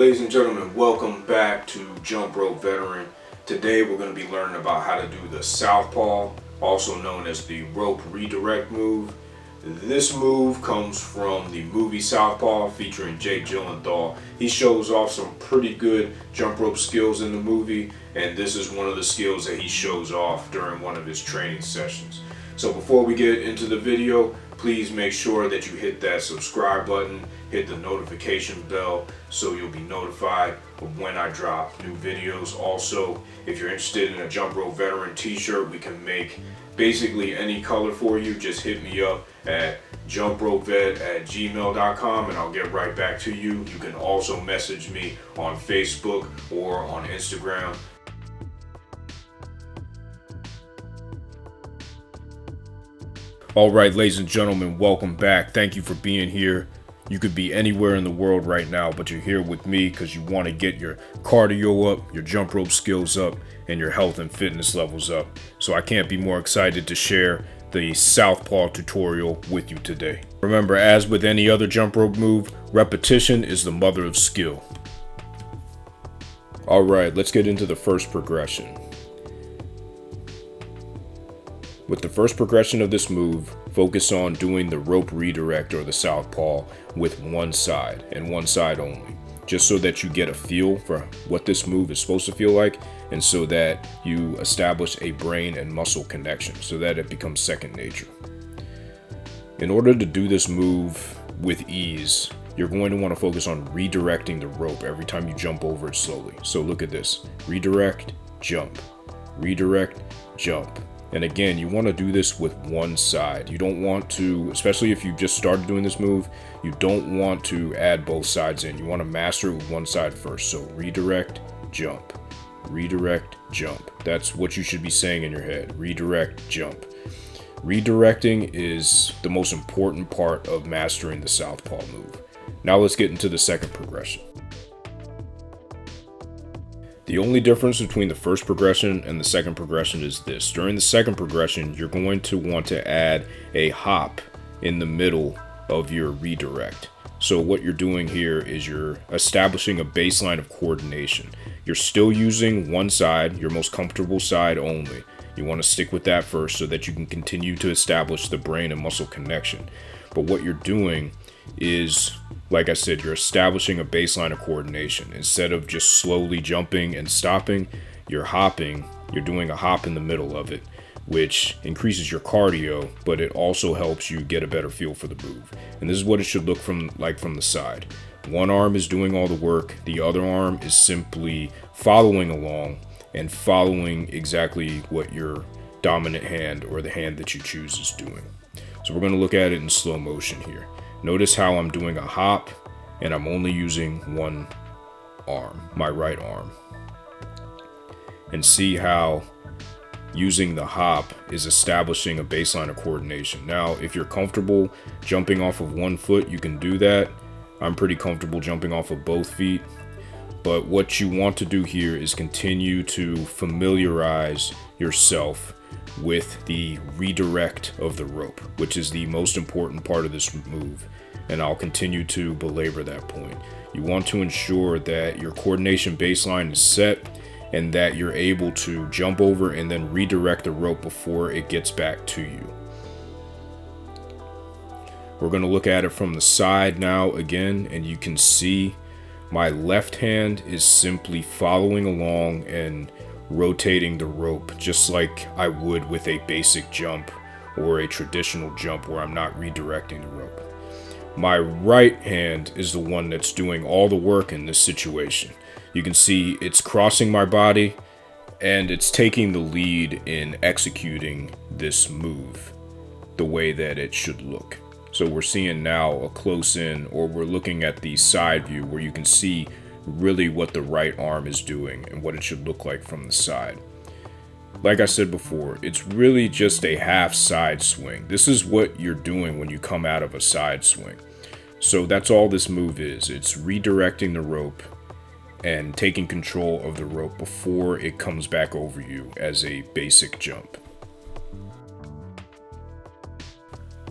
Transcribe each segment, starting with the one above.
ladies and gentlemen, welcome back to Jump Rope Veteran. Today we're going to be learning about how to do the Southpaw, also known as the rope redirect move. This move comes from the movie Southpaw featuring Gyllenhaal. He shows off some pretty good jump rope skills in the movie, and this is one of the skills that he shows off during one of his training sessions. So before we get into the video, please make sure that you hit that subscribe button, hit the notification bell so you'll be notified of when I drop new videos. Also, if you're interested in a Jump Rope Veteran t-shirt, we can make basically any color for you. Just hit me up at jumpropevet@gmail.com and I'll get right back to you. You can also message me on Facebook or on Instagram. Alright, ladies and gentlemen, welcome back. Thank you for being here. You could be anywhere in the world right now, but you're here with me because you want to get your cardio up, your jump rope skills up, and your health and fitness levels up. So I can't be more excited to share the Southpaw tutorial with you today. Remember, as with any other jump rope move, repetition is the mother of skill. Alright, let's get into the first progression. With the first progression of this move, focus on doing the rope redirect or the Southpaw with one side and one side only, just so that you get a feel for what this move is supposed to feel like, and so that you establish a brain and muscle connection so that it becomes second nature. In order to do this move with ease, you're going to want to focus on redirecting the rope every time you jump over it slowly. So look at this: redirect, jump, redirect, jump. And again, you want to do this with one side. You don't want to, especially if you just started doing this move, you don't want to add both sides in. You want to master it with one side first. So redirect, jump, redirect, jump. That's what you should be saying in your head. Redirect, jump. Redirecting is the most important part of mastering the Southpaw move. Now let's get into the second progression. The only difference between the first progression and the second progression is this. During the second progression, you're going to want to add a hop in the middle of your redirect. So what you're doing here is you're establishing a baseline of coordination. You're still using one side, your most comfortable side only. You want to stick with that first so that you can continue to establish the brain and muscle connection. But what you're doing is, like I said, you're establishing a baseline of coordination. Instead of just slowly jumping and stopping, you're hopping. You're doing a hop in the middle of it, which increases your cardio, but it also helps you get a better feel for the move. And this is what it should look like from the side. One arm is doing all the work. The other arm is simply following along and following exactly what your dominant hand or the hand that you choose is doing. So we're going to look at it in slow motion here. Notice how I'm doing a hop and I'm only using one arm, my right arm. And see how using the hop is establishing a baseline of coordination. Now, if you're comfortable jumping off of one foot, you can do that. I'm pretty comfortable jumping off of both feet. But what you want to do here is continue to familiarize yourself with the redirect of the rope, which is the most important part of this move, and I'll continue to belabor that point. You want to ensure that your coordination baseline is set and that you're able to jump over and then redirect the rope before it gets back to you. We're going to look at it from the side now again, and you can see my left hand is simply following along and rotating the rope just like I would with a basic jump or a traditional jump where I'm not redirecting the rope. My right hand is the one that's doing all the work in this situation. You can see it's crossing my body and it's taking the lead in executing this move the way that it should look. So we're seeing now a close in, or we're looking at the side view where you can see really what the right arm is doing and what it should look like from the side. Like I said before, it's really just a half side swing. This is what you're doing when you come out of a side swing. So that's all this move is. It's redirecting the rope and taking control of the rope before it comes back over you as a basic jump.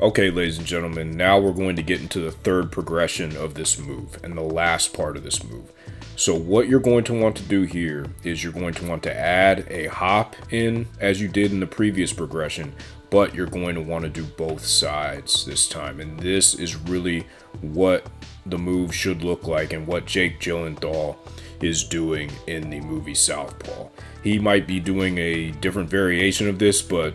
Okay, ladies and gentlemen, now we're going to get into the third progression of this move and the last part of this move. So what you're going to want to do here is you're going to want to add a hop in as you did in the previous progression, but you're going to want to do both sides this time. And this is really what the move should look like and what Jake Gyllenhaal is doing in the movie Southpaw. He might be doing a different variation of this, but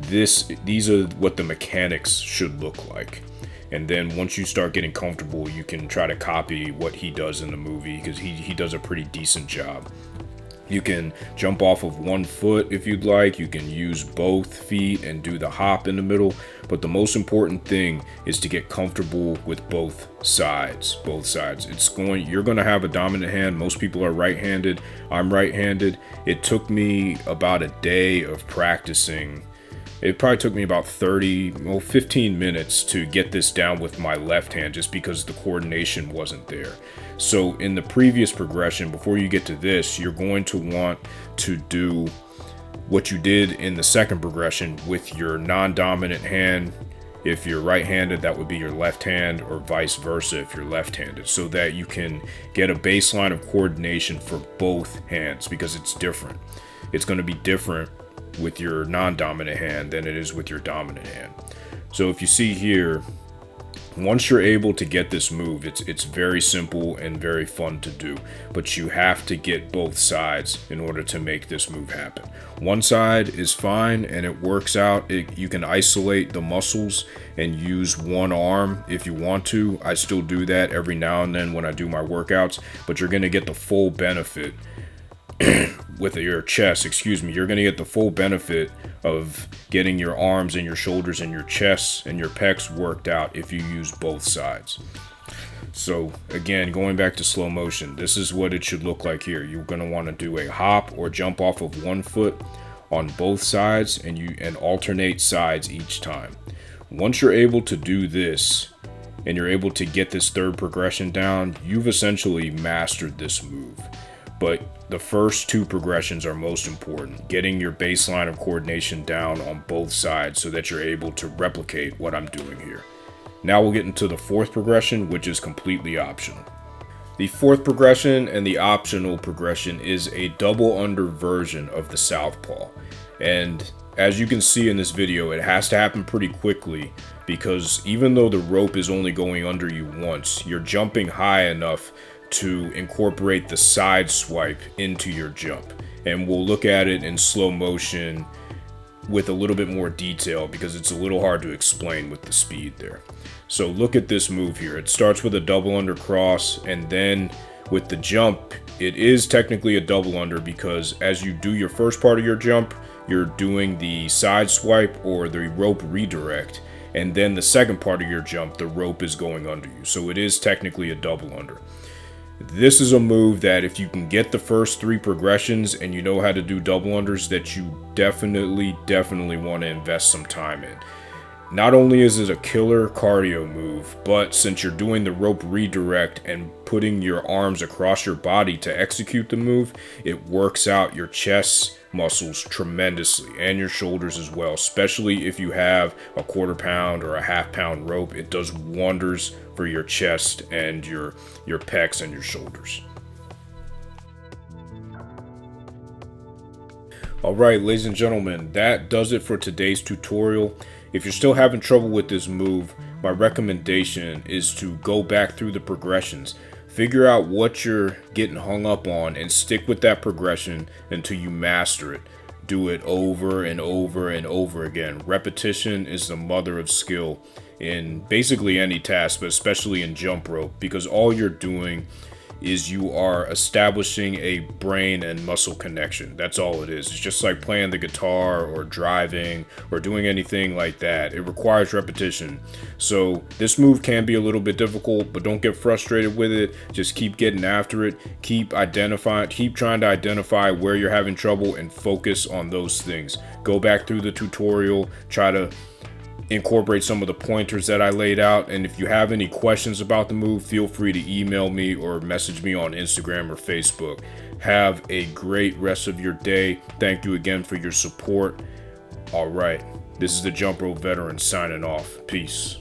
these are what the mechanics should look like. And then once you start getting comfortable, you can try to copy what he does in the movie, because he does a pretty decent job. You can jump off of one foot if you'd like. You can use both feet and do the hop in the middle. But the most important thing is to get comfortable with both sides. Both sides. You're going to have a dominant hand. Most people are right-handed. I'm right-handed. It took me about a day of practicing. It probably took me about 15 minutes to get this down with my left hand, just because the coordination wasn't there. So in the previous progression, before you get to this, you're going to want to do what you did in the second progression with your non-dominant hand. If you're right-handed, that would be your left hand, or vice versa if you're left-handed, so that you can get a baseline of coordination for both hands, because it's different. It's going to be different with your non-dominant hand than it is with your dominant hand. So if you see here, once you're able to get this move, it's very simple and very fun to do, but you have to get both sides in order to make this move happen. One side is fine and it works out. You can isolate the muscles and use one arm if you want to. I still do that every now and then when I do my workouts, but you're going to get the full benefit with your chest, you're going to get the full benefit of getting your arms and your shoulders and your chest and your pecs worked out if you use both sides. So again, going back to slow motion, this is what it should look like here. You're going to want to do a hop or jump off of one foot on both sides, and alternate sides each time. Once you're able to do this and you're able to get this third progression down, you've essentially mastered this move. But the first two progressions are most important, getting your baseline of coordination down on both sides so that you're able to replicate what I'm doing here. Now we'll get into the fourth progression, which is completely optional. The fourth progression and the optional progression is a double under version of the Southpaw. And as you can see in this video, it has to happen pretty quickly, because even though the rope is only going under you once, you're jumping high enough to incorporate the side swipe into your jump. And we'll look at it in slow motion with a little bit more detail, because it's a little hard to explain with the speed there. So look at this move here. It starts with a double under cross, and then with the jump, it is technically a double under, because as you do your first part of your jump, you're doing the side swipe or the rope redirect, and then the second part of your jump, the rope is going under you. So it is technically a double under. This is a move that if you can get the first three progressions and you know how to do double unders, that you definitely want to invest some time in. Not only is it a killer cardio move, but since you're doing the rope redirect and putting your arms across your body to execute the move, it works out your chest muscles tremendously, and your shoulders as well, especially if you have a quarter pound or a half pound rope. It does wonders for your chest and your pecs and your shoulders. Alright, ladies and gentlemen, that does it for today's tutorial. If you're still having trouble with this move, my recommendation is to go back through the progressions. Figure out what you're getting hung up on and stick with that progression until you master it. Do it over and over and over again. Repetition is the mother of skill in basically any task, but especially in jump rope, because all you're doing is you are establishing a brain and muscle connection. That's all it is. It's just like playing the guitar or driving or doing anything like that. It requires repetition. So this move can be a little bit difficult, but don't get frustrated with it. Just keep getting after it. Keep trying to identify where you're having trouble and focus on those things. Go back through the tutorial, try to incorporate some of the pointers that I laid out, and if you have any questions about the move, feel free to email me or message me on Instagram or Facebook. Have a great rest of your day. Thank you again for your support. All right, this is the Jump Rope Veteran signing off. Peace.